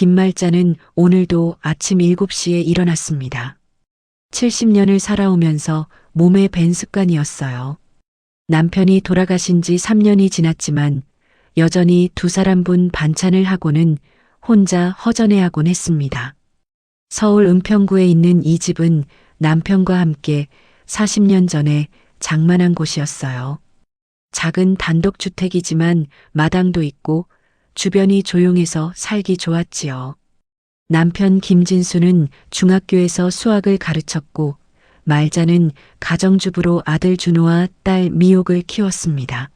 김말자는 오늘도 아침 7시에 일어났습니다. 70년을 살아오면서 몸에 밴 습관이었어요. 남편이 돌아가신 지 3년이 지났지만 여전히 두 사람분 반찬을 하고는 혼자 허전해하곤 했습니다. 서울 은평구에 있는 이 집은 남편과 함께 40년 전에 장만한 곳이었어요. 작은 단독주택이지만 마당도 있고 주변이 조용해서 살기 좋았지요. 남편 김진수는 중학교에서 수학을 가르쳤고 말자는 가정주부로 아들 준호와 딸 미옥을 키웠습니다.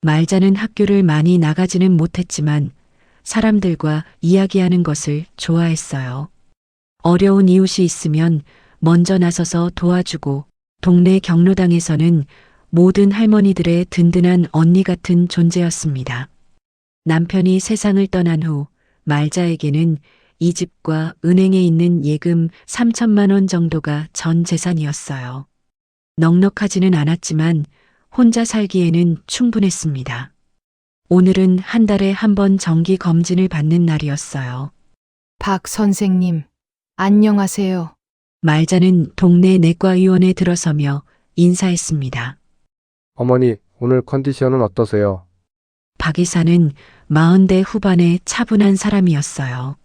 말자는 학교를 많이 나가지는 못했지만 사람들과 이야기하는 것을 좋아했어요. 어려운 이웃이 있으면 먼저 나서서 도와주고 동네 경로당에서는 모든 할머니들의 든든한 언니 같은 존재였습니다. 남편이 세상을 떠난 후 말자에게는 이 집과 은행에 있는 예금 3천만 원 정도가 전 재산이었어요. 넉넉하지는 않았지만 혼자 살기에는 충분했습니다. 오늘은 한 달에 한 번 정기 검진을 받는 날이었어요. 박 선생님, 안녕하세요. 말자는 동네 내과의원에 들어서며 인사했습니다. 어머니, 오늘 컨디션은 어떠세요? 박 의사는 40대 후반의 차분한 사람이었어요.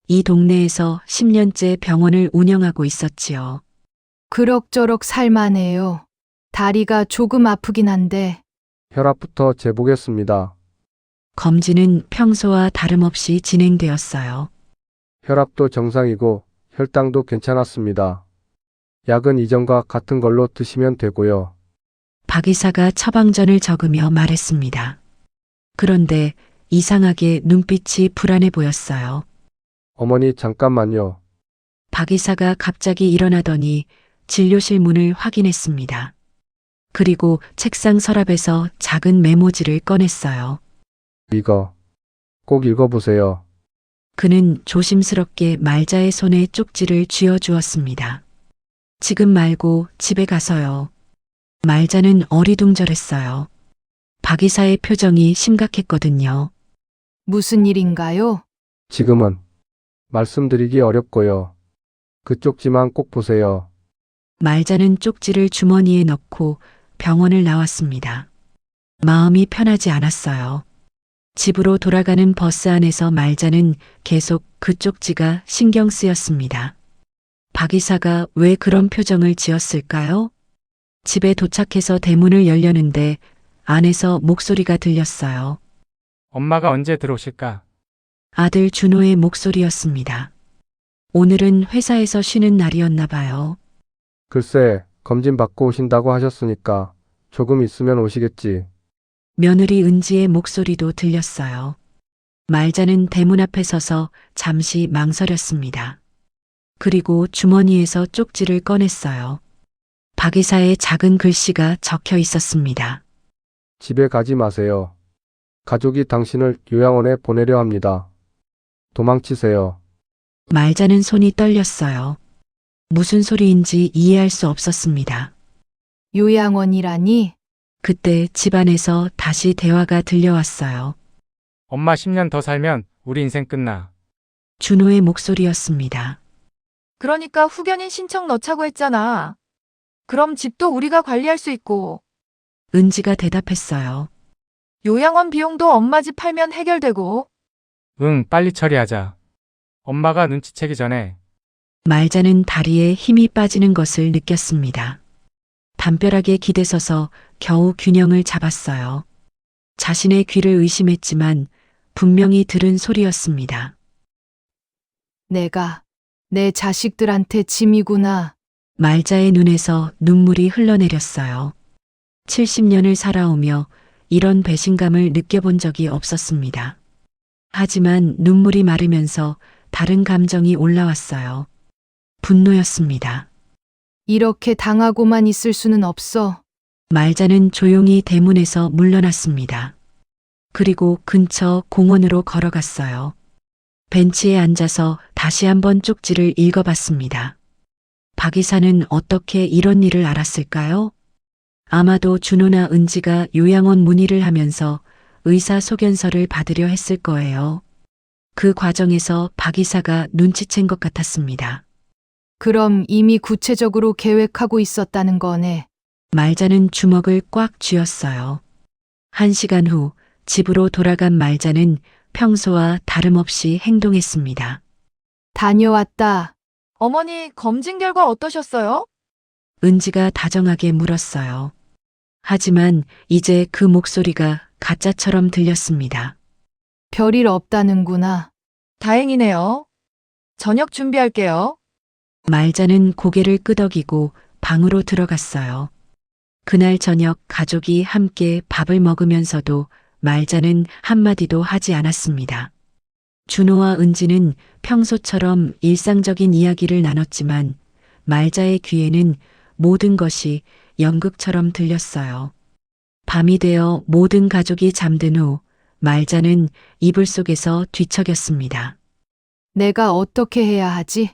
이 동네에서 10년째 병원을 운영하고 있었지요. 그럭저럭 살만해요. 다리가 조금 아프긴 한데 혈압부터 재보겠습니다. 검진은 평소와 다름없이 진행되었어요. 혈압도 정상이고 혈당도 괜찮았습니다. 약은 이전과 같은 걸로 드시면 되고요. 박 의사가 처방전을 적으며 말했습니다. 그런데 이상하게 눈빛이 불안해 보였어요. 어머니 잠깐만요. 박 의사가 갑자기 일어나더니 진료실 문을 확인했습니다. 그리고 책상 서랍에서 작은 메모지를 꺼냈어요. 이거 꼭 읽어보세요. 그는 조심스럽게 말자의 손에 쪽지를 쥐어주었습니다. 지금 말고 집에 가서요. 말자는 어리둥절했어요. 박 의사의 표정이 심각했거든요. 무슨 일인가요? 지금은 말씀드리기 어렵고요. 그 쪽지만 꼭 보세요. 말자는 쪽지를 주머니에 넣고 병원을 나왔습니다. 마음이 편하지 않았어요. 집으로 돌아가는 버스 안에서 말자는 계속 그 쪽지가 신경 쓰였습니다. 박 의사가 왜 그런 표정을 지었을까요? 집에 도착해서 대문을 열려는데 안에서 목소리가 들렸어요. 엄마가 언제 들어오실까? 아들 준호의 목소리였습니다. 오늘은 회사에서 쉬는 날이었나 봐요. 글쎄, 검진 받고 오신다고 하셨으니까 조금 있으면 오시겠지. 며느리 은지의 목소리도 들렸어요. 말자는 대문 앞에 서서 잠시 망설였습니다. 그리고 주머니에서 쪽지를 꺼냈어요. 박 의사의 작은 글씨가 적혀 있었습니다. 집에 가지 마세요. 가족이 당신을 요양원에 보내려 합니다. 도망치세요. 말자는 손이 떨렸어요. 무슨 소리인지 이해할 수 없었습니다. 요양원이라니? 그때 집안에서 다시 대화가 들려왔어요. 엄마 10년 더 살면 우리 인생 끝나. 준호의 목소리였습니다. 그러니까 후견인 신청 넣자고 했잖아. 그럼 집도 우리가 관리할 수 있고, 은지가 대답했어요. 요양원 비용도 엄마 집 팔면 해결되고, 응, 빨리 처리하자. 엄마가 눈치채기 전에. 말자는 다리에 힘이 빠지는 것을 느꼈습니다. 담벼락에 기대서서 겨우 균형을 잡았어요. 자신의 귀를 의심했지만 분명히 들은 소리였습니다. 내가 내 자식들한테 짐이구나. 말자의 눈에서 눈물이 흘러내렸어요. 70년을 살아오며 이런 배신감을 느껴본 적이 없었습니다. 하지만 눈물이 마르면서 다른 감정이 올라왔어요. 분노였습니다. 이렇게 당하고만 있을 수는 없어. 말자는 조용히 대문에서 물러났습니다. 그리고 근처 공원으로 걸어갔어요. 벤치에 앉아서 다시 한번 쪽지를 읽어봤습니다. 박 의사는 어떻게 이런 일을 알았을까요? 아마도 준호나 은지가 요양원 문의를 하면서 의사소견서를 받으려 했을 거예요. 그 과정에서 박 이사가 눈치챈 것 같았습니다. 그럼 이미 구체적으로 계획하고 있었다는 거네. 말자는 주먹을 꽉 쥐었어요. 1시간 후 집으로 돌아간 말자는 평소와 다름없이 행동했습니다. 다녀왔다. 어머니, 검진 결과 어떠셨어요? 은지가 다정하게 물었어요. 하지만 이제 그 목소리가 가짜처럼 들렸습니다. 별일 없다는구나. 다행이네요. 저녁 준비할게요. 말자는 고개를 끄덕이고 방으로 들어갔어요. 그날 저녁 가족이 함께 밥을 먹으면서도 말자는 한마디도 하지 않았습니다. 준호와 은지는 평소처럼 일상적인 이야기를 나눴지만 말자의 귀에는 모든 것이 연극처럼 들렸어요. 밤이 되어 모든 가족이 잠든 후 말자는 이불 속에서 뒤척였습니다. 내가 어떻게 해야 하지?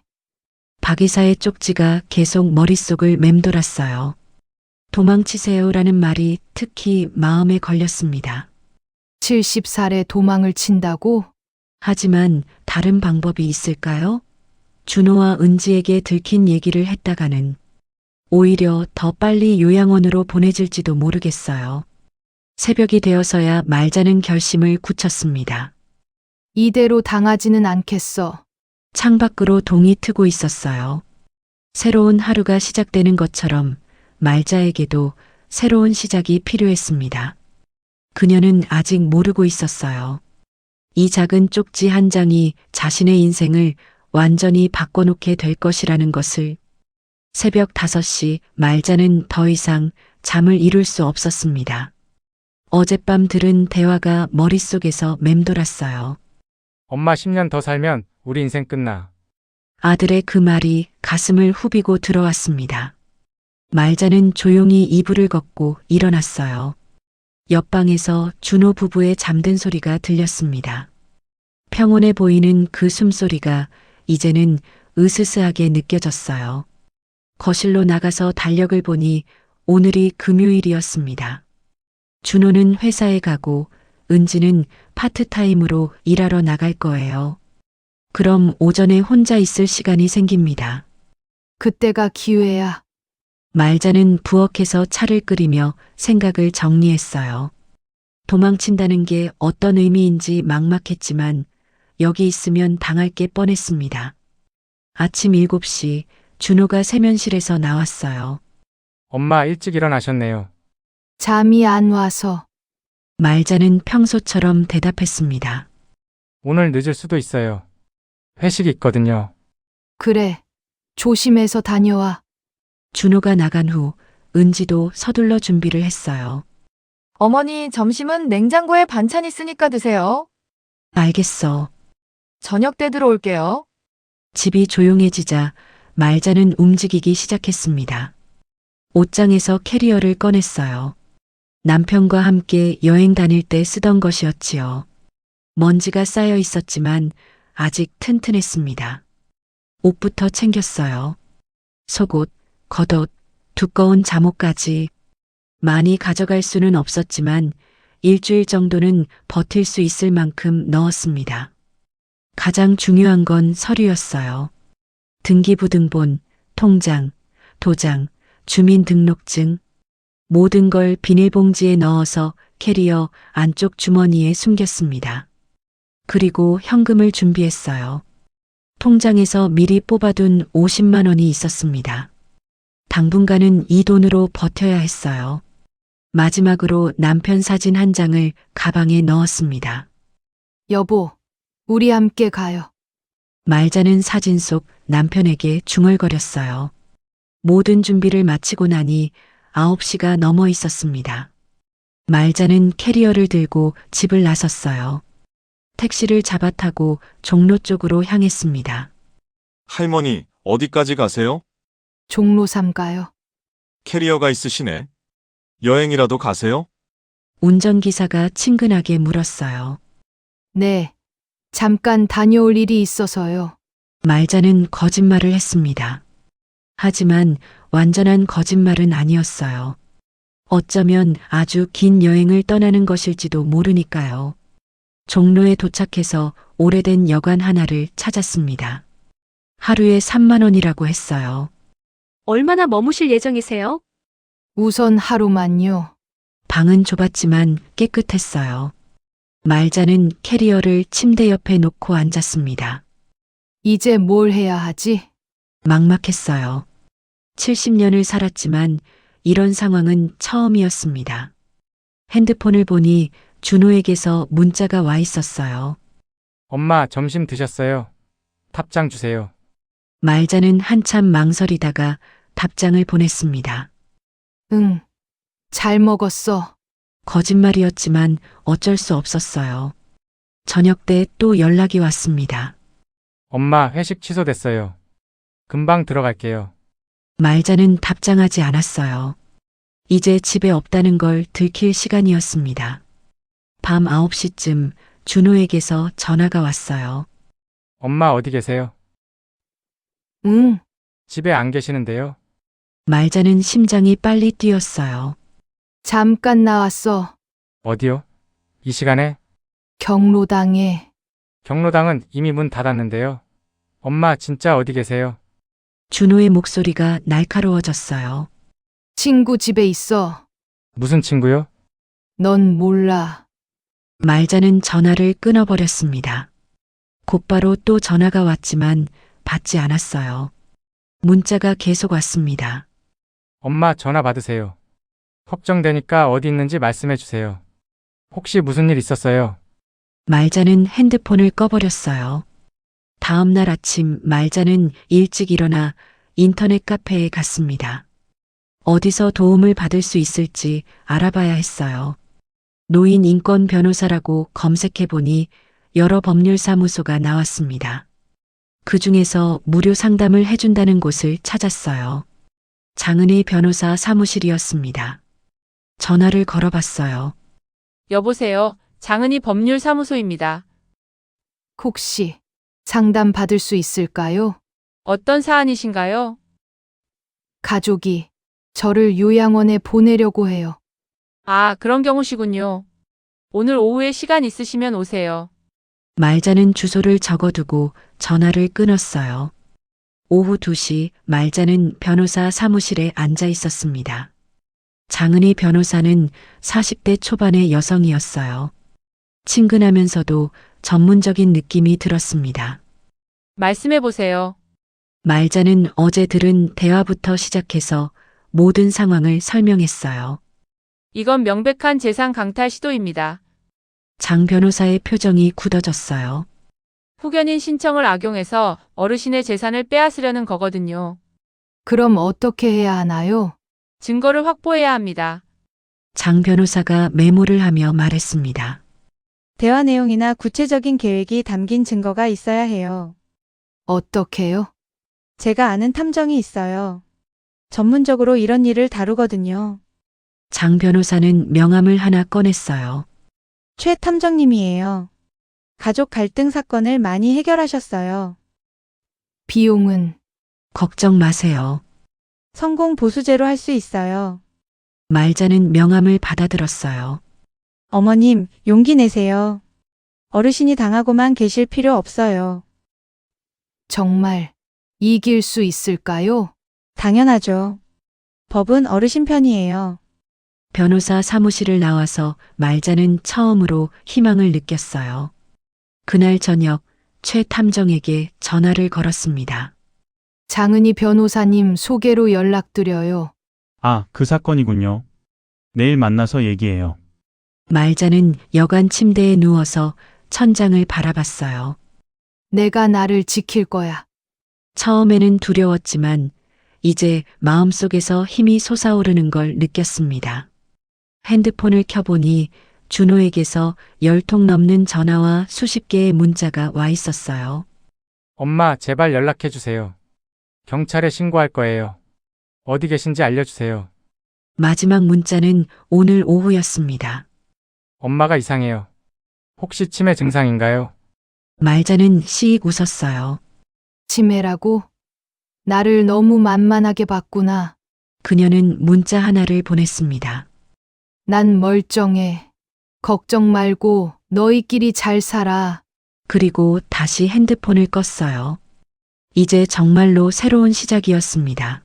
박 이사의 쪽지가 계속 머릿속을 맴돌았어요. 도망치세요라는 말이 특히 마음에 걸렸습니다. 70살에 도망을 친다고? 하지만 다른 방법이 있을까요? 준호와 은지에게 들킨 얘기를 했다가는 오히려 더 빨리 요양원으로 보내질지도 모르겠어요. 새벽이 되어서야 말자는 결심을 굳혔습니다. 이대로 당하지는 않겠어. 창밖으로 동이 트고 있었어요. 새로운 하루가 시작되는 것처럼 말자에게도 새로운 시작이 필요했습니다. 그녀는 아직 모르고 있었어요. 이 작은 쪽지 한 장이 자신의 인생을 완전히 바꿔놓게 될 것이라는 것을. 새벽 5시 말자는 더 이상 잠을 이룰 수 없었습니다. 어젯밤 들은 대화가 머릿속에서 맴돌았어요. 엄마 10년 더 살면 우리 인생 끝나. 아들의 그 말이 가슴을 후비고 들어왔습니다. 말자는 조용히 이불을 걷고 일어났어요. 옆방에서 준호 부부의 잠든 소리가 들렸습니다. 평온해 보이는 그 숨소리가 이제는 으스스하게 느껴졌어요. 거실로 나가서 달력을 보니 오늘이 금요일이었습니다. 준호는 회사에 가고 은지는 파트타임으로 일하러 나갈 거예요. 그럼 오전에 혼자 있을 시간이 생깁니다. 그때가 기회야. 말자는 부엌에서 차를 끓이며 생각을 정리했어요. 도망친다는 게 어떤 의미인지 막막했지만 여기 있으면 당할 게 뻔했습니다. 아침 7시 준호가 세면실에서 나왔어요. 엄마 일찍 일어나셨네요. 잠이 안 와서. 말자는 평소처럼 대답했습니다. 오늘 늦을 수도 있어요. 회식이 있거든요. 그래. 조심해서 다녀와. 준호가 나간 후 은지도 서둘러 준비를 했어요. 어머니, 점심은 냉장고에 반찬 있으니까 드세요. 알겠어. 저녁 때 들어올게요. 집이 조용해지자 말자는 움직이기 시작했습니다. 옷장에서 캐리어를 꺼냈어요. 남편과 함께 여행 다닐 때 쓰던 것이었지요. 먼지가 쌓여 있었지만 아직 튼튼했습니다. 옷부터 챙겼어요. 속옷, 겉옷, 두꺼운 잠옷까지. 많이 가져갈 수는 없었지만 일주일 정도는 버틸 수 있을 만큼 넣었습니다. 가장 중요한 건 서류였어요. 등기부등본, 통장, 도장, 주민등록증. 모든 걸 비닐봉지에 넣어서 캐리어 안쪽 주머니에 숨겼습니다. 그리고 현금을 준비했어요. 통장에서 미리 뽑아둔 50만 원이 있었습니다. 당분간은 이 돈으로 버텨야 했어요. 마지막으로 남편 사진 한 장을 가방에 넣었습니다. 여보, 우리 함께 가요. 말자는 사진 속 남편에게 중얼거렸어요. 모든 준비를 마치고 나니 9시가 넘어 있었습니다. 말자는 캐리어를 들고 집을 나섰어요. 택시를 잡아 타고 종로 쪽으로 향했습니다. 할머니, 어디까지 가세요? 종로 3 가요. 캐리어가 있으시네. 여행이라도 가세요? 운전기사가 친근하게 물었어요. 네. 잠깐 다녀올 일이 있어서요. 말자는 거짓말을 했습니다. 하지만 완전한 거짓말은 아니었어요. 어쩌면 아주 긴 여행을 떠나는 것일지도 모르니까요. 종로에 도착해서 오래된 여관 하나를 찾았습니다. 하루에 3만 원이라고 했어요. 얼마나 머무실 예정이세요? 우선 하루만요. 방은 좁았지만 깨끗했어요. 말자는 캐리어를 침대 옆에 놓고 앉았습니다. 이제 뭘 해야 하지? 막막했어요. 70년을 살았지만 이런 상황은 처음이었습니다. 핸드폰을 보니 준호에게서 문자가 와 있었어요. 엄마 점심 드셨어요? 답장 주세요. 말자는 한참 망설이다가 답장을 보냈습니다. 응. 잘 먹었어. 거짓말이었지만 어쩔 수 없었어요. 저녁 때 또 연락이 왔습니다. 엄마 회식 취소됐어요. 금방 들어갈게요. 말자는 답장하지 않았어요. 이제 집에 없다는 걸 들킬 시간이었습니다. 밤 9시쯤 준호에게서 전화가 왔어요. 엄마 어디 계세요? 응. 집에 안 계시는데요? 말자는 심장이 빨리 뛰었어요. 잠깐 나왔어. 어디요? 이 시간에? 경로당에. 경로당은 이미 문 닫았는데요. 엄마 진짜 어디 계세요? 준호의 목소리가 날카로워졌어요. 친구 집에 있어. 무슨 친구요? 넌 몰라. 말자는 전화를 끊어버렸습니다. 곧바로 또 전화가 왔지만 받지 않았어요. 문자가 계속 왔습니다. 엄마 전화 받으세요. 걱정되니까 어디 있는지 말씀해 주세요. 혹시 무슨 일 있었어요? 말자는 핸드폰을 꺼버렸어요. 다음 날 아침 말자는 일찍 일어나 인터넷 카페에 갔습니다. 어디서 도움을 받을 수 있을지 알아봐야 했어요. 노인 인권 변호사라고 검색해보니 여러 법률사무소가 나왔습니다. 그 중에서 무료 상담을 해준다는 곳을 찾았어요. 장은희 변호사 사무실이었습니다. 전화를 걸어봤어요. 여보세요. 장은희 법률사무소입니다. 혹시 상담 받을 수 있을까요? 어떤 사안이신가요? 가족이 저를 요양원에 보내려고 해요. 아, 그런 경우시군요. 오늘 오후에 시간 있으시면 오세요. 말자는 주소를 적어두고 전화를 끊었어요. 오후 2시 말자는 변호사 사무실에 앉아 있었습니다. 장은희 변호사는 40대 초반의 여성이었어요. 친근하면서도 전문적인 느낌이 들었습니다. 말씀해 보세요. 말자는 어제 들은 대화부터 시작해서 모든 상황을 설명했어요. 이건 명백한 재산 강탈 시도입니다. 장 변호사의 표정이 굳어졌어요. 후견인 신청을 악용해서 어르신의 재산을 빼앗으려는 거거든요. 그럼 어떻게 해야 하나요? 증거를 확보해야 합니다. 장 변호사가 메모를 하며 말했습니다. 대화 내용이나 구체적인 계획이 담긴 증거가 있어야 해요. 어떻게요? 제가 아는 탐정이 있어요. 전문적으로 이런 일을 다루거든요. 장 변호사는 명함을 하나 꺼냈어요. 최 탐정님이에요. 가족 갈등 사건을 많이 해결하셨어요. 비용은 걱정 마세요. 성공 보수제로 할 수 있어요. 말자는 명함을 받아들었어요. 어머님, 용기 내세요. 어르신이 당하고만 계실 필요 없어요. 정말 이길 수 있을까요? 당연하죠. 법은 어르신 편이에요. 변호사 사무실을 나와서 말자는 처음으로 희망을 느꼈어요. 그날 저녁 최 탐정에게 전화를 걸었습니다. 장은희 변호사님 소개로 연락드려요. 아, 그 사건이군요. 내일 만나서 얘기해요. 말자는 여관 침대에 누워서 천장을 바라봤어요. 내가 나를 지킬 거야. 처음에는 두려웠지만 이제 마음속에서 힘이 솟아오르는 걸 느꼈습니다. 핸드폰을 켜보니 준호에게서 10통 넘는 전화와 수십 개의 문자가 와 있었어요. 엄마 제발 연락해 주세요. 경찰에 신고할 거예요. 어디 계신지 알려주세요. 마지막 문자는 오늘 오후였습니다. 엄마가 이상해요. 혹시 치매 증상인가요? 말자는 씩 웃었어요. 치매라고? 나를 너무 만만하게 봤구나. 그녀는 문자 하나를 보냈습니다. 난 멀쩡해. 걱정 말고 너희끼리 잘 살아. 그리고 다시 핸드폰을 껐어요. 이제 정말로 새로운 시작이었습니다.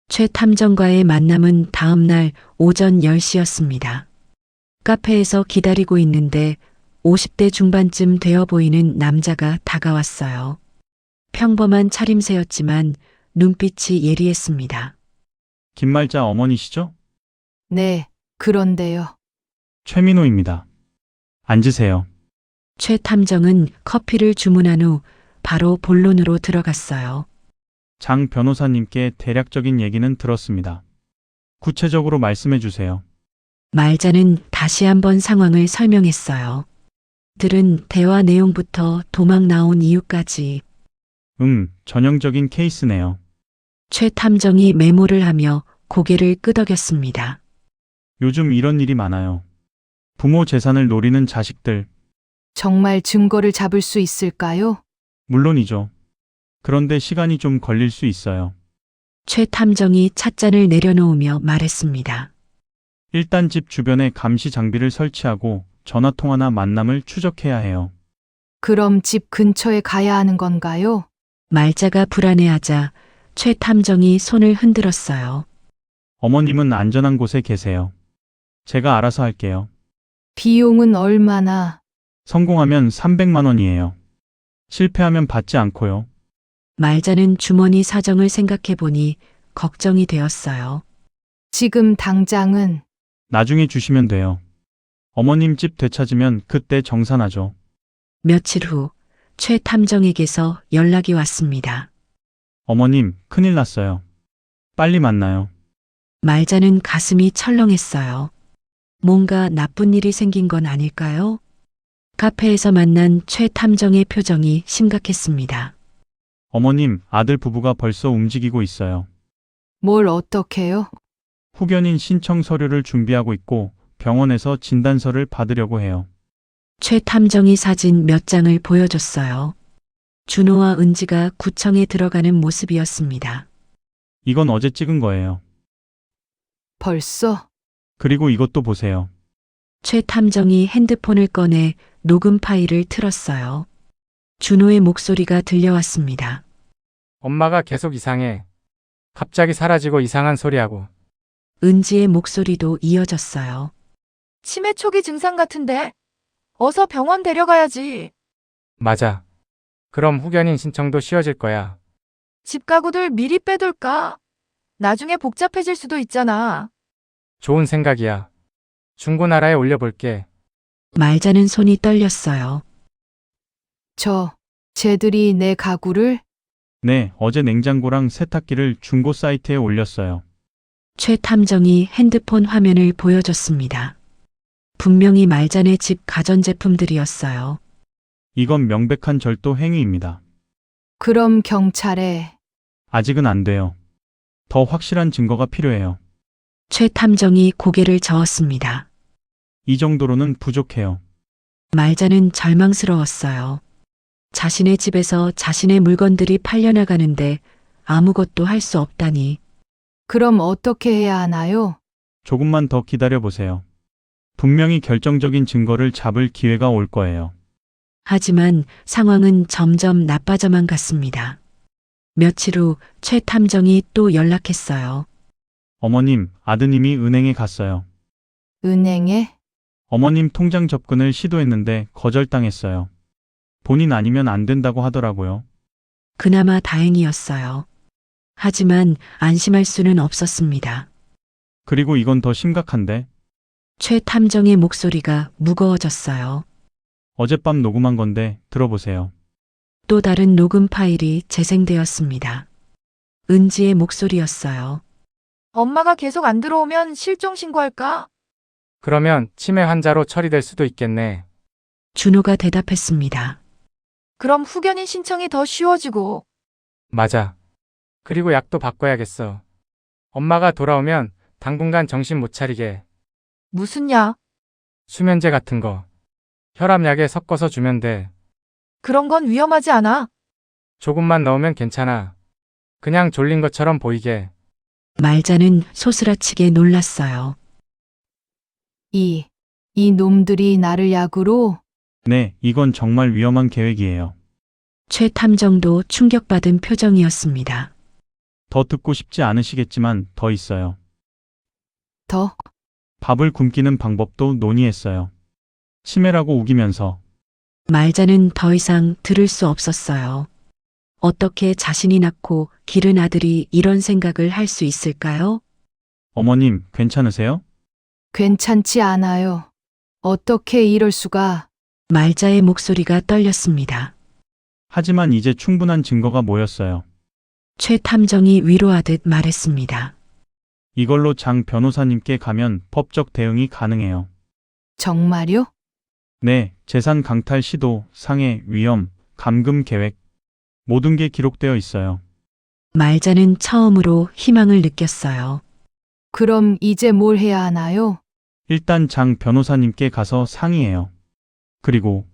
최 탐정과의 만남은 다음 날 오전 10시였습니다. 카페에서 기다리고 있는데 50대 중반쯤 되어 보이는 남자가 다가왔어요. 평범한 차림새였지만 눈빛이 예리했습니다. 김말자 어머니시죠? 네, 그런데요. 최민호입니다. 앉으세요. 최 탐정은 커피를 주문한 후 바로 본론으로 들어갔어요. 장 변호사님께 대략적인 얘기는 들었습니다. 구체적으로 말씀해 주세요. 말자는 다시 한번 상황을 설명했어요. 들은 대화 내용부터 도망 나온 이유까지. 전형적인 케이스네요. 최 탐정이 메모를 하며 고개를 끄덕였습니다. 요즘 이런 일이 많아요. 부모 재산을 노리는 자식들, 정말 증거를 잡을 수 있을까요? 물론이죠. 그런데 시간이 좀 걸릴 수 있어요. 최 탐정이 찻잔을 내려놓으며 말했습니다. 일단 집 주변에 감시 장비를 설치하고 전화통화나 만남을 추적해야 해요. 그럼 집 근처에 가야 하는 건가요? 말자가 불안해하자 최 탐정이 손을 흔들었어요. 어머님은 안전한 곳에 계세요. 제가 알아서 할게요. 비용은 얼마나? 성공하면 300만 원이에요. 실패하면 받지 않고요. 말자는 주머니 사정을 생각해 보니 걱정이 되었어요. 지금 당장은 나중에 주시면 돼요. 어머님 집 되찾으면 그때 정산하죠. 며칠 후 최 탐정에게서 연락이 왔습니다. 어머님, 큰일 났어요. 빨리 만나요. 말자는 가슴이 철렁했어요. 뭔가 나쁜 일이 생긴 건 아닐까요? 카페에서 만난 최 탐정의 표정이 심각했습니다. 어머님, 아들 부부가 벌써 움직이고 있어요. 뭘 어떻게요? 후견인 신청 서류를 준비하고 있고 병원에서 진단서를 받으려고 해요. 최 탐정이 사진 몇 장을 보여줬어요. 준호와 은지가 구청에 들어가는 모습이었습니다. 이건 어제 찍은 거예요. 벌써? 그리고 이것도 보세요. 최 탐정이 핸드폰을 꺼내 녹음 파일을 틀었어요. 준호의 목소리가 들려왔습니다. 엄마가 계속 이상해. 갑자기 사라지고 이상한 소리하고. 은지의 목소리도 이어졌어요. 치매 초기 증상 같은데. 어서 병원 데려가야지. 맞아. 그럼 후견인 신청도 쉬워질 거야. 집 가구들 미리 빼둘까? 나중에 복잡해질 수도 있잖아. 좋은 생각이야. 중고나라에 올려볼게. 말자는 손이 떨렸어요. 쟤들이 내 가구를? 네, 어제 냉장고랑 세탁기를 중고 사이트에 올렸어요. 최 탐정이 핸드폰 화면을 보여줬습니다. 분명히 말잔의 집 가전제품들이었어요. 이건 명백한 절도 행위입니다. 그럼 경찰에 아직은 안 돼요. 더 확실한 증거가 필요해요. 최 탐정이 고개를 저었습니다. 이 정도로는 부족해요. 말자는 절망스러웠어요. 자신의 집에서 자신의 물건들이 팔려나가는데 아무것도 할 수 없다니. 그럼 어떻게 해야 하나요? 조금만 더 기다려 보세요. 분명히 결정적인 증거를 잡을 기회가 올 거예요. 하지만 상황은 점점 나빠져만 갔습니다. 며칠 후 최 탐정이 또 연락했어요. 어머님, 아드님이 은행에 갔어요. 은행에? 어머님 통장 접근을 시도했는데 거절당했어요. 본인 아니면 안 된다고 하더라고요. 그나마 다행이었어요. 하지만 안심할 수는 없었습니다. 그리고 이건 더 심각한데 최 탐정의 목소리가 무거워졌어요. 어젯밤 녹음한 건데 들어보세요. 또 다른 녹음 파일이 재생되었습니다. 은지의 목소리였어요. 엄마가 계속 안 들어오면 실종 신고할까? 그러면 치매 환자로 처리될 수도 있겠네. 준호가 대답했습니다. 그럼 후견인 신청이 더 쉬워지고. 맞아. 그리고 약도 바꿔야겠어. 엄마가 돌아오면 당분간 정신 못 차리게. 무슨 약? 수면제 같은 거. 혈압약에 섞어서 주면 돼. 그런 건 위험하지 않아? 조금만 넣으면 괜찮아. 그냥 졸린 것처럼 보이게. 말자는 소스라치게 놀랐어요. 이 놈들이 나를 약으로? 네, 이건 정말 위험한 계획이에요. 최 탐정도 충격받은 표정이었습니다. 더 듣고 싶지 않으시겠지만 더 있어요. 더, 밥을 굶기는 방법도 논의했어요. 치매라고 우기면서 말자는 더 이상 들을 수 없었어요. 어떻게 자신이 낳고 기른 아들이 이런 생각을 할 수 있을까요? 어머님, 괜찮으세요? 괜찮지 않아요. 어떻게 이럴 수가. 말자의 목소리가 떨렸습니다. 하지만 이제 충분한 증거가 모였어요. 최 탐정이 위로하듯 말했습니다. 이걸로 장 변호사님께 가면 법적 대응이 가능해요. 정말요? 네, 재산 강탈 시도, 상해, 위험, 감금 계획, 모든 게 기록되어 있어요. 말자는 처음으로 희망을 느꼈어요. 그럼 이제 뭘 해야 하나요? 일단 장 변호사님께 가서 상의해요. 그리고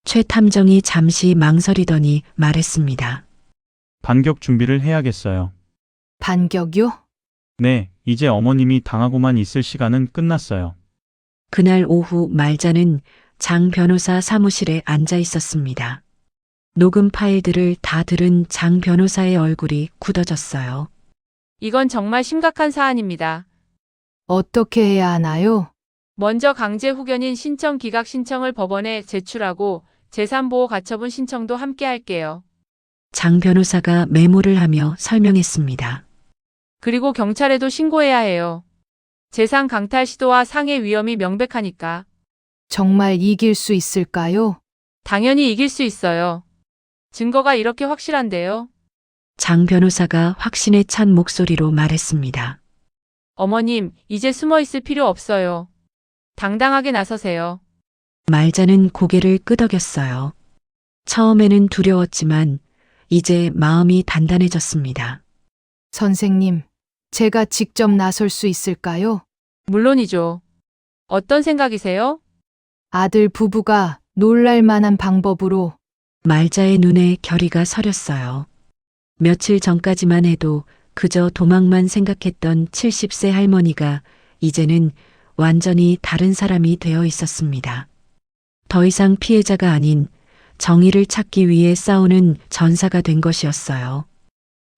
최 탐정이 잠시 망설이더니 말했습니다. 반격 준비를 해야겠어요. 반격요? 네, 이제 어머님이 당하고만 있을 시간은 끝났어요. 그날 오후 말자는 장 변호사 사무실에 앉아 있었습니다. 녹음 파일들을 다 들은 장 변호사의 얼굴이 굳어졌어요. 이건 정말 심각한 사안입니다. 어떻게 해야 하나요? 먼저 강제 후견인 신청 기각 신청을 법원에 제출하고 재산보호 가처분 신청도 함께 할게요. 장 변호사가 메모를 하며 설명했습니다. 그리고 경찰에도 신고해야 해요. 재산 강탈 시도와 상해 위험이 명백하니까. 정말 이길 수 있을까요? 당연히 이길 수 있어요. 증거가 이렇게 확실한데요. 장 변호사가 확신에 찬 목소리로 말했습니다. 어머님, 이제 숨어 있을 필요 없어요. 당당하게 나서세요. 말자는 고개를 끄덕였어요. 처음에는 두려웠지만 이제 마음이 단단해졌습니다. 선생님, 제가 직접 나설 수 있을까요? 물론이죠. 어떤 생각이세요? 아들 부부가 놀랄 만한 방법으로. 말자의 눈에 결의가 서렸어요. 며칠 전까지만 해도 그저 도망만 생각했던 70세 할머니가 이제는 완전히 다른 사람이 되어 있었습니다. 더 이상 피해자가 아닌 정의를 찾기 위해 싸우는 전사가 된 것이었어요.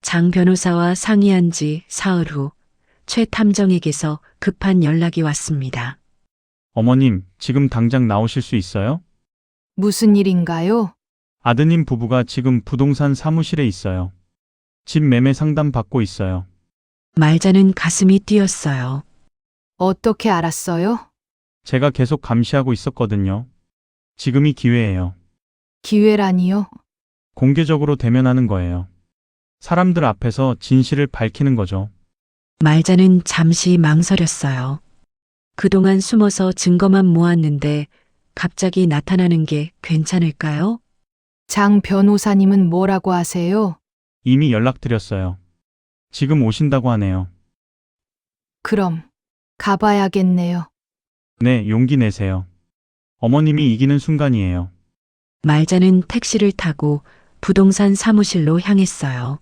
장 변호사와 상의한 지 사흘 후 최 탐정에게서 급한 연락이 왔습니다. 어머님, 지금 당장 나오실 수 있어요? 무슨 일인가요? 아드님 부부가 지금 부동산 사무실에 있어요. 집 매매 상담 받고 있어요. 말자는 가슴이 뛰었어요. 어떻게 알았어요? 제가 계속 감시하고 있었거든요. 지금이 기회예요. 기회라니요? 공개적으로 대면하는 거예요. 사람들 앞에서 진실을 밝히는 거죠. 말자는 잠시 망설였어요. 그동안 숨어서 증거만 모았는데 갑자기 나타나는 게 괜찮을까요? 장 변호사님은 뭐라고 하세요? 이미 연락드렸어요. 지금 오신다고 하네요. 그럼 가봐야겠네요. 네, 용기 내세요. 어머님이 이기는 순간이에요. 말자는 택시를 타고 부동산 사무실로 향했어요.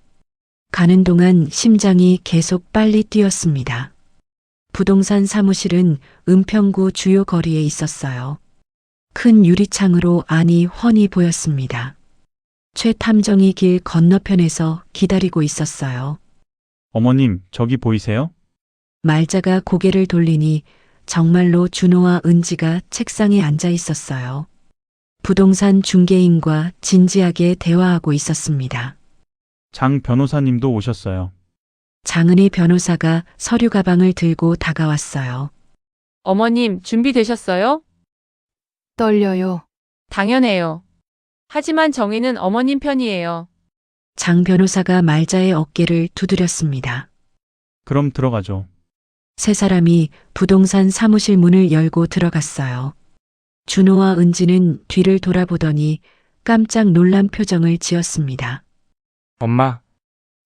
가는 동안 심장이 계속 빨리 뛰었습니다. 부동산 사무실은 은평구 주요 거리에 있었어요. 큰 유리창으로 안이 훤히 보였습니다. 최 탐정이 길 건너편에서 기다리고 있었어요. 어머님, 저기 보이세요? 말자가 고개를 돌리니 정말로 준호와 은지가 책상에 앉아 있었어요. 부동산 중개인과 진지하게 대화하고 있었습니다. 장 변호사님도 오셨어요. 장은희 변호사가 서류 가방을 들고 다가왔어요. 어머님, 준비되셨어요? 떨려요. 당연해요. 하지만 정의는 어머님 편이에요. 장 변호사가 말자의 어깨를 두드렸습니다. 그럼 들어가죠. 세 사람이 부동산 사무실 문을 열고 들어갔어요. 준호와 은지는 뒤를 돌아보더니 깜짝 놀란 표정을 지었습니다. 엄마,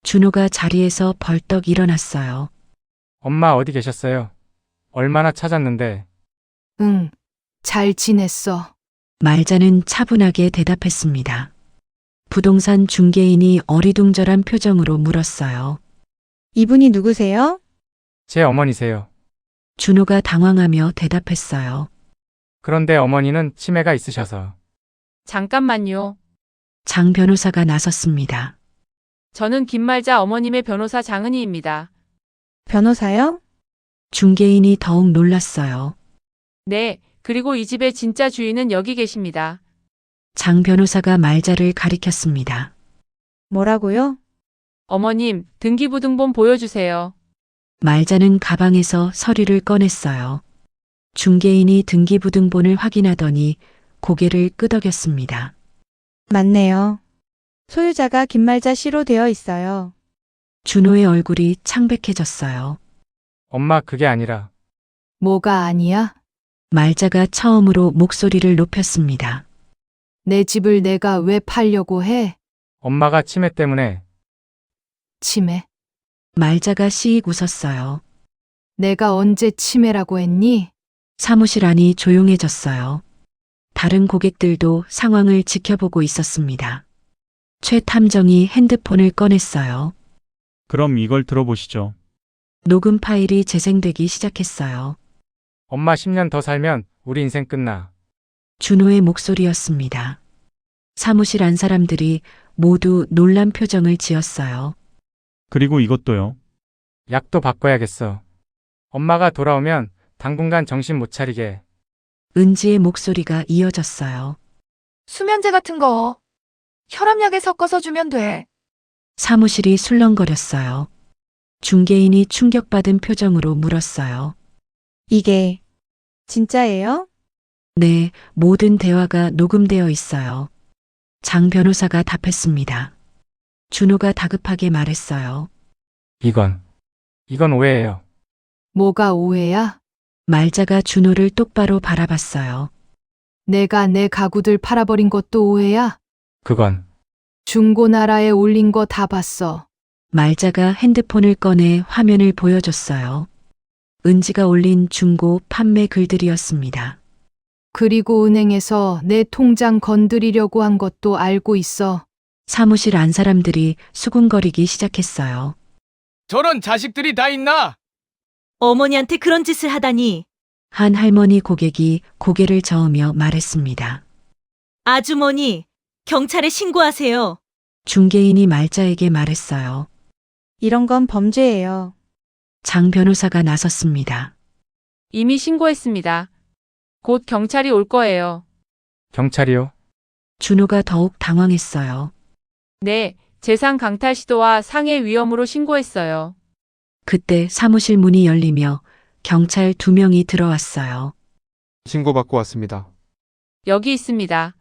준호가 자리에서 벌떡 일어났어요. 엄마 어디 계셨어요? 얼마나 찾았는데. 응, 잘 지냈어. 말자는 차분하게 대답했습니다. 부동산 중개인이 어리둥절한 표정으로 물었어요. 이분이 누구세요? 제 어머니세요. 준호가 당황하며 대답했어요. 그런데 어머니는 치매가 있으셔서. 잠깐만요. 장 변호사가 나섰습니다. 저는 김말자 어머님의 변호사 장은희입니다. 변호사요? 중개인이 더욱 놀랐어요. 네, 그리고 이 집의 진짜 주인은 여기 계십니다. 장 변호사가 말자를 가리켰습니다. 뭐라고요? 어머님, 등기부등본 보여주세요. 말자는 가방에서 서류를 꺼냈어요. 중개인이 등기부등본을 확인하더니 고개를 끄덕였습니다. 맞네요. 소유자가 김말자 씨로 되어 있어요. 준호의 얼굴이 창백해졌어요. 엄마, 그게 아니라. 뭐가 아니야? 말자가 처음으로 목소리를 높였습니다. 내 집을 내가 왜 팔려고 해? 엄마가 치매 때문에. 치매. 말자가 씩 웃었어요. 내가 언제 치매라고 했니? 사무실 안이 조용해졌어요. 다른 고객들도 상황을 지켜보고 있었습니다. 최 탐정이 핸드폰을 꺼냈어요. 그럼 이걸 들어보시죠. 녹음 파일이 재생되기 시작했어요. 엄마 10년 더 살면 우리 인생 끝나. 준호의 목소리였습니다. 사무실 안 사람들이 모두 놀란 표정을 지었어요. 그리고 이것도요. 약도 바꿔야겠어. 엄마가 돌아오면 당분간 정신 못 차리게. 은지의 목소리가 이어졌어요. 수면제 같은 거 혈압약에 섞어서 주면 돼. 사무실이 술렁거렸어요. 중개인이 충격받은 표정으로 물었어요. 이게 진짜예요? 네, 모든 대화가 녹음되어 있어요. 장 변호사가 답했습니다. 준호가 다급하게 말했어요. 이건 오해예요. 뭐가 오해야? 말자가 준호를 똑바로 바라봤어요. 내가 내 가구들 팔아버린 것도 오해야? 그건 중고나라에 올린 거 다 봤어. 말자가 핸드폰을 꺼내 화면을 보여줬어요. 은지가 올린 중고 판매 글들이었습니다. 그리고 은행에서 내 통장 건드리려고 한 것도 알고 있어. 사무실 안 사람들이 수군거리기 시작했어요. 저런 자식들이 다 있나? 어머니한테 그런 짓을 하다니. 한 할머니 고객이 고개를 저으며 말했습니다. 아주머니, 경찰에 신고하세요. 중개인이 말자에게 말했어요. 이런 건 범죄예요. 장 변호사가 나섰습니다. 이미 신고했습니다. 곧 경찰이 올 거예요. 경찰이요? 준호가 더욱 당황했어요. 네, 재산 강탈 시도와 상해 위험으로 신고했어요. 그때 사무실 문이 열리며 경찰 2명이 들어왔어요. 신고받고 왔습니다. 여기 있습니다.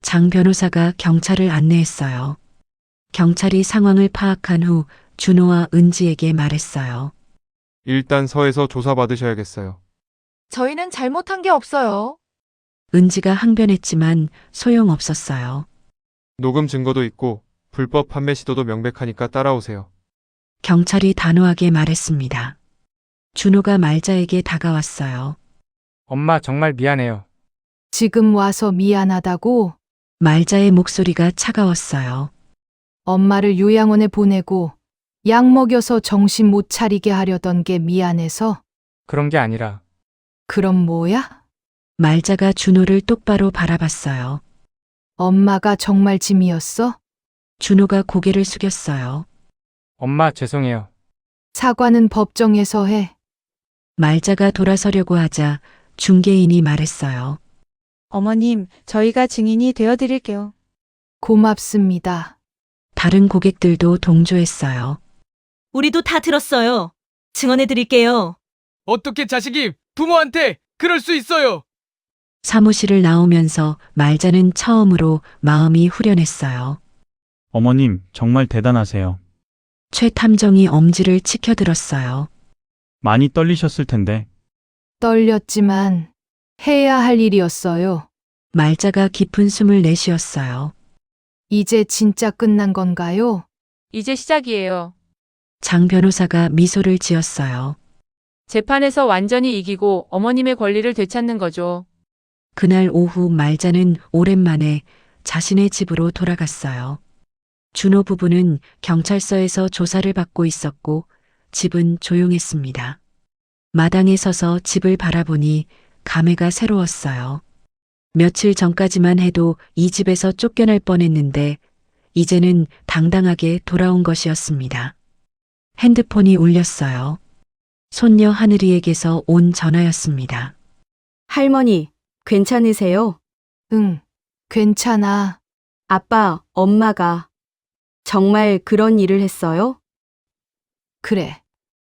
장 변호사가 경찰을 안내했어요. 경찰이 상황을 파악한 후 준호와 은지에게 말했어요. 일단 서에서 조사받으셔야겠어요. 저희는 잘못한 게 없어요. 은지가 항변했지만 소용없었어요. 녹음 증거도 있고 불법 판매 시도도 명백하니까 따라오세요. 경찰이 단호하게 말했습니다. 준호가 말자에게 다가왔어요. 엄마 정말 미안해요. 지금 와서 미안하다고? 말자의 목소리가 차가웠어요. 엄마를 요양원에 보내고 약 먹여서 정신 못 차리게 하려던 게 미안해서? 그런 게 아니라. 그럼 뭐야? 말자가 준호를 똑바로 바라봤어요. 엄마가 정말 짐이었어? 준호가 고개를 숙였어요. 엄마 죄송해요. 사과는 법정에서 해. 말자가 돌아서려고 하자 중개인이 말했어요. 어머님, 저희가 증인이 되어드릴게요. 고맙습니다. 다른 고객들도 동조했어요. 우리도 다 들었어요. 증언해 드릴게요. 어떻게 자식이 부모한테 그럴 수 있어요? 사무실을 나오면서 말자는 처음으로 마음이 후련했어요. 어머님, 정말 대단하세요. 최 탐정이 엄지를 치켜들었어요. 많이 떨리셨을 텐데. 떨렸지만 해야 할 일이었어요. 말자가 깊은 숨을 내쉬었어요. 이제 진짜 끝난 건가요? 이제 시작이에요. 장 변호사가 미소를 지었어요. 재판에서 완전히 이기고 어머님의 권리를 되찾는 거죠. 그날 오후 말자는 오랜만에 자신의 집으로 돌아갔어요. 준호 부부는 경찰서에서 조사를 받고 있었고 집은 조용했습니다. 마당에 서서 집을 바라보니 감회가 새로웠어요. 며칠 전까지만 해도 이 집에서 쫓겨날 뻔했는데 이제는 당당하게 돌아온 것이었습니다. 핸드폰이 울렸어요. 손녀 하늘이에게서 온 전화였습니다. 할머니, 괜찮으세요? 응, 괜찮아. 아빠, 엄마가 정말 그런 일을 했어요? 그래.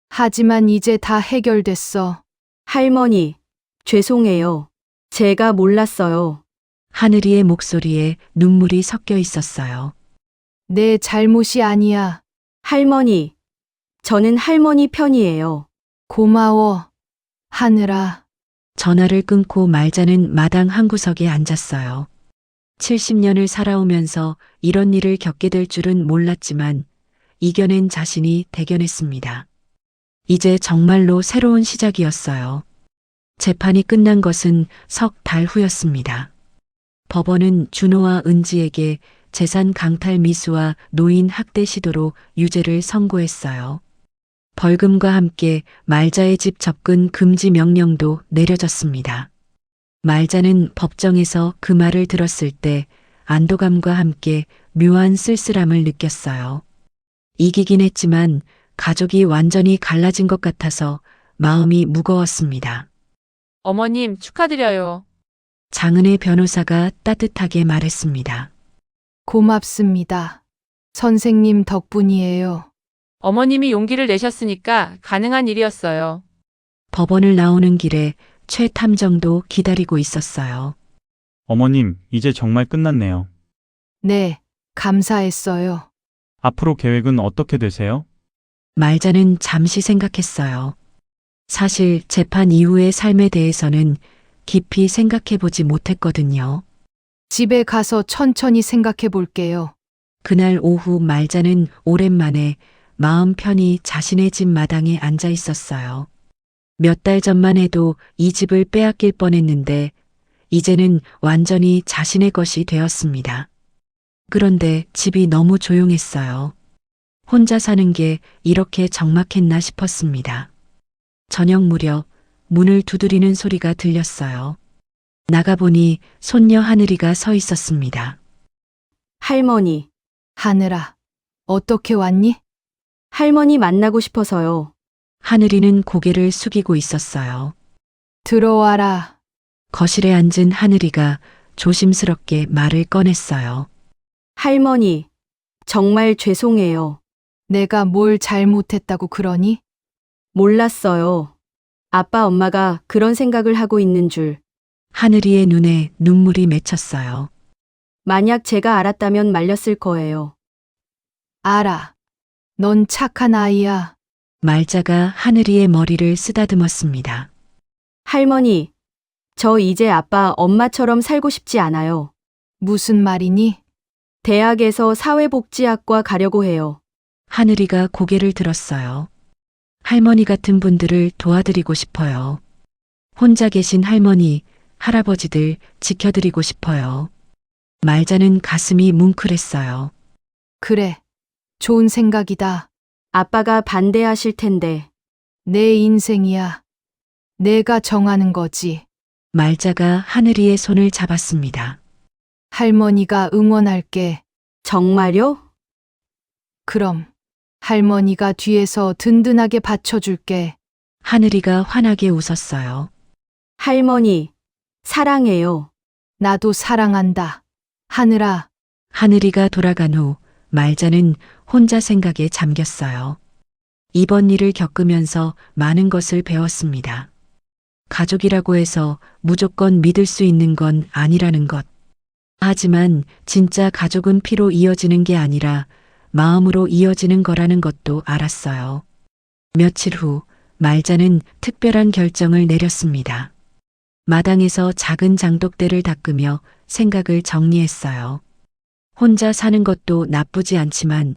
하지만 이제 다 해결됐어. 할머니, 죄송해요. 제가 몰랐어요. 하늘이의 목소리에 눈물이 섞여 있었어요. 내 잘못이 아니야. 할머니, 저는 할머니 편이에요. 고마워. 하늘아. 전화를 끊고 말자는 마당 한구석에 앉았어요. 70년을 살아오면서 이런 일을 겪게 될 줄은 몰랐지만 이겨낸 자신이 대견했습니다. 이제 정말로 새로운 시작이었어요. 재판이 끝난 것은 석 달 후였습니다. 법원은 준호와 은지에게 재산 강탈 미수와 노인 학대 시도로 유죄를 선고했어요. 벌금과 함께 말자의 집 접근 금지 명령도 내려졌습니다. 말자는 법정에서 그 말을 들었을 때 안도감과 함께 묘한 쓸쓸함을 느꼈어요. 이기긴 했지만 가족이 완전히 갈라진 것 같아서 마음이 무거웠습니다. 어머님, 축하드려요. 장은혜 변호사가 따뜻하게 말했습니다. 고맙습니다. 선생님 덕분이에요. 어머님이 용기를 내셨으니까 가능한 일이었어요. 법원을 나오는 길에 최 탐정도 기다리고 있었어요. 어머님, 이제 정말 끝났네요. 네, 감사했어요. 앞으로 계획은 어떻게 되세요? 말자는 잠시 생각했어요. 사실 재판 이후의 삶에 대해서는 깊이 생각해 보지 못했거든요. 집에 가서 천천히 생각해 볼게요. 그날 오후 말자는 오랜만에 마음 편히 자신의 집 마당에 앉아 있었어요. 몇 달 전만 해도 이 집을 빼앗길 뻔했는데 이제는 완전히 자신의 것이 되었습니다. 그런데 집이 너무 조용했어요. 혼자 사는 게 이렇게 적막했나 싶었습니다. 저녁 무렵 문을 두드리는 소리가 들렸어요. 나가보니 손녀 하늘이가 서 있었습니다. 할머니, 하늘아, 어떻게 왔니? 할머니 만나고 싶어서요. 하늘이는 고개를 숙이고 있었어요. 들어와라. 거실에 앉은 하늘이가 조심스럽게 말을 꺼냈어요. 할머니, 정말 죄송해요. 내가 뭘 잘못했다고 그러니? 몰랐어요. 아빠, 엄마가 그런 생각을 하고 있는 줄. 하늘이의 눈에 눈물이 맺혔어요. 만약 제가 알았다면 말렸을 거예요. 알아. 넌 착한 아이야. 말자가 하늘이의 머리를 쓰다듬었습니다. 할머니, 저 이제 아빠, 엄마처럼 살고 싶지 않아요. 무슨 말이니? 대학에서 사회복지학과 가려고 해요. 하늘이가 고개를 들었어요. 할머니 같은 분들을 도와드리고 싶어요. 혼자 계신 할머니, 할아버지들 지켜드리고 싶어요. 말자는 가슴이 뭉클했어요. 그래. 좋은 생각이다. 아빠가 반대하실 텐데. 내 인생이야. 내가 정하는 거지. 말자가 하늘이의 손을 잡았습니다. 할머니가 응원할게. 정말요? 그럼 할머니가 뒤에서 든든하게 받쳐줄게. 하늘이가 환하게 웃었어요. 할머니, 사랑해요. 나도 사랑한다. 하늘아. 하늘이가 돌아간 후 말자는 혼자 생각에 잠겼어요. 이번 일을 겪으면서 많은 것을 배웠습니다. 가족이라고 해서 무조건 믿을 수 있는 건 아니라는 것. 하지만 진짜 가족은 피로 이어지는 게 아니라 마음으로 이어지는 거라는 것도 알았어요. 며칠 후 말자는 특별한 결정을 내렸습니다. 마당에서 작은 장독대를 닦으며 생각을 정리했어요. 혼자 사는 것도 나쁘지 않지만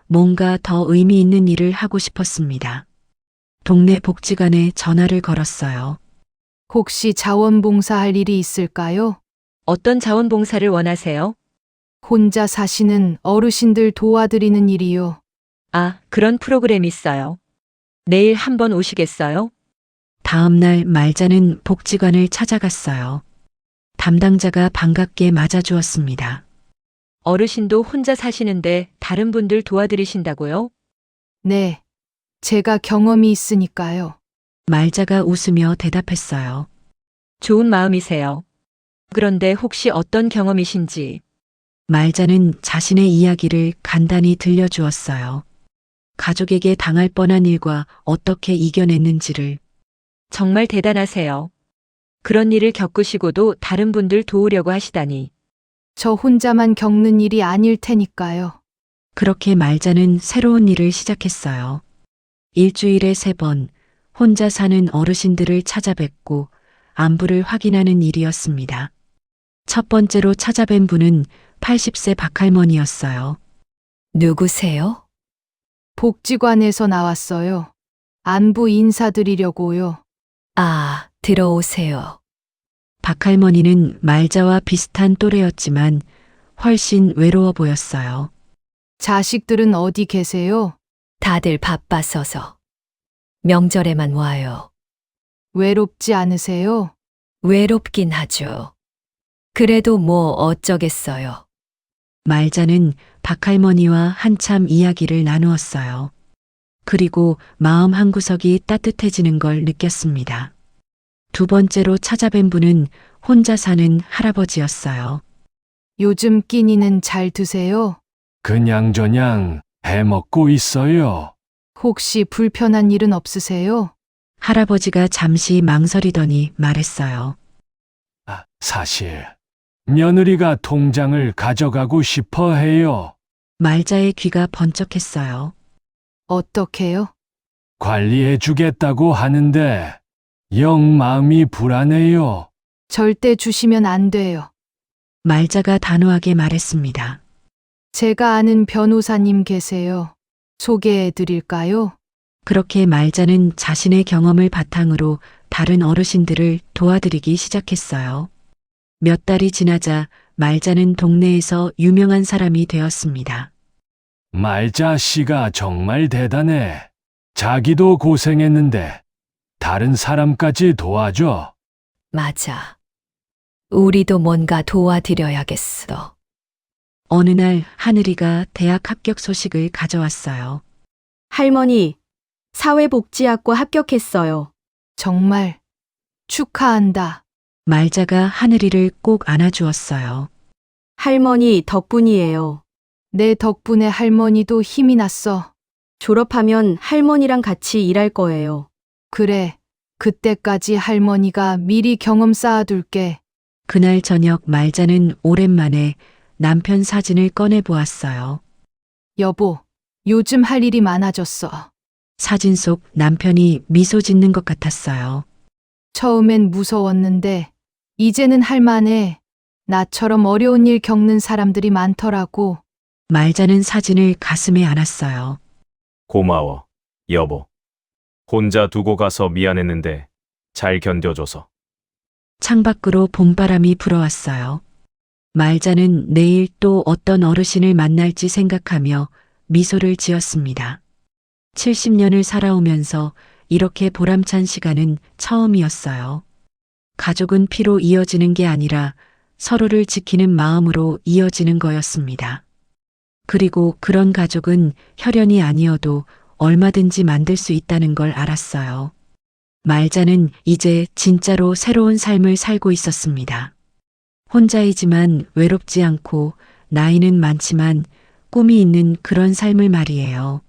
뭔가 더 의미 있는 일을 하고 싶었습니다. 동네 복지관에 전화를 걸었어요. 혹시 자원봉사할 일이 있을까요? 어떤 자원봉사를 원하세요? 혼자 사시는 어르신들 도와드리는 일이요. 아, 그런 프로그램 있어요. 내일 한번 오시겠어요? 다음 날 말자는 복지관을 찾아갔어요. 담당자가 반갑게 맞아주었습니다. 어르신도 혼자 사시는데 다른 분들 도와드리신다고요? 네. 제가 경험이 있으니까요. 말자가 웃으며 대답했어요. 좋은 마음이세요. 그런데 혹시 어떤 경험이신지. 말자는 자신의 이야기를 간단히 들려주었어요. 가족에게 당할 뻔한 일과 어떻게 이겨냈는지를. 정말 대단하세요. 그런 일을 겪으시고도 다른 분들 도우려고 하시다니. 저 혼자만 겪는 일이 아닐 테니까요. 그렇게 말자는 새로운 일을 시작했어요. 일주일에 3번 혼자 사는 어르신들을 찾아뵙고 안부를 확인하는 일이었습니다. 첫 번째로 찾아뵌 분은 80세 박할머니였어요. 누구세요? 복지관에서 나왔어요. 안부 인사드리려고요. 아, 들어오세요. 박할머니는 말자와 비슷한 또래였지만 훨씬 외로워 보였어요. 자식들은 어디 계세요? 다들 바빠서서. 명절에만 와요. 외롭지 않으세요? 외롭긴 하죠. 그래도 뭐 어쩌겠어요. 말자는 박할머니와 한참 이야기를 나누었어요. 그리고 마음 한구석이 따뜻해지는 걸 느꼈습니다. 두 번째로 찾아뵌 분은 혼자 사는 할아버지였어요. 요즘 끼니는 잘 드세요? 그냥저냥 해먹고 있어요. 혹시 불편한 일은 없으세요? 할아버지가 잠시 망설이더니 말했어요. 사실 며느리가 통장을 가져가고 싶어 해요. 말자의 귀가 번쩍했어요. 어떻게요? 관리해 주겠다고 하는데 영 마음이 불안해요. 절대 주시면 안 돼요. 말자가 단호하게 말했습니다. 제가 아는 변호사님 계세요. 소개해 드릴까요? 그렇게 말자는 자신의 경험을 바탕으로 다른 어르신들을 도와드리기 시작했어요. 몇 달이 지나자 말자는 동네에서 유명한 사람이 되었습니다. 말자 씨가 정말 대단해. 자기도 고생했는데 다른 사람까지 도와줘. 맞아. 우리도 뭔가 도와드려야겠어. 어느 날 하늘이가 대학 합격 소식을 가져왔어요. 할머니, 사회복지학과 합격했어요. 정말 축하한다. 말자가 하늘이를 꼭 안아주었어요. 할머니 덕분이에요. 내 덕분에 할머니도 힘이 났어. 졸업하면 할머니랑 같이 일할 거예요. 그래. 그때까지 할머니가 미리 경험 쌓아둘게. 그날 저녁 말자는 오랜만에 남편 사진을 꺼내 보았어요. 여보, 요즘 할 일이 많아졌어. 사진 속 남편이 미소 짓는 것 같았어요. 처음엔 무서웠는데 이제는 할만해. 나처럼 어려운 일 겪는 사람들이 많더라고. 말자는 사진을 가슴에 안았어요. 고마워, 여보. 혼자 두고 가서 미안했는데 잘 견뎌줘서. 창밖으로 봄바람이 불어왔어요. 말자는 내일 또 어떤 어르신을 만날지 생각하며 미소를 지었습니다. 70년을 살아오면서 이렇게 보람찬 시간은 처음이었어요. 가족은 피로 이어지는 게 아니라 서로를 지키는 마음으로 이어지는 거였습니다. 그리고 그런 가족은 혈연이 아니어도 얼마든지 만들 수 있다는 걸 알았어요. 말자는 이제 진짜로 새로운 삶을 살고 있었습니다. 혼자이지만 외롭지 않고 나이는 많지만 꿈이 있는 그런 삶을 말이에요.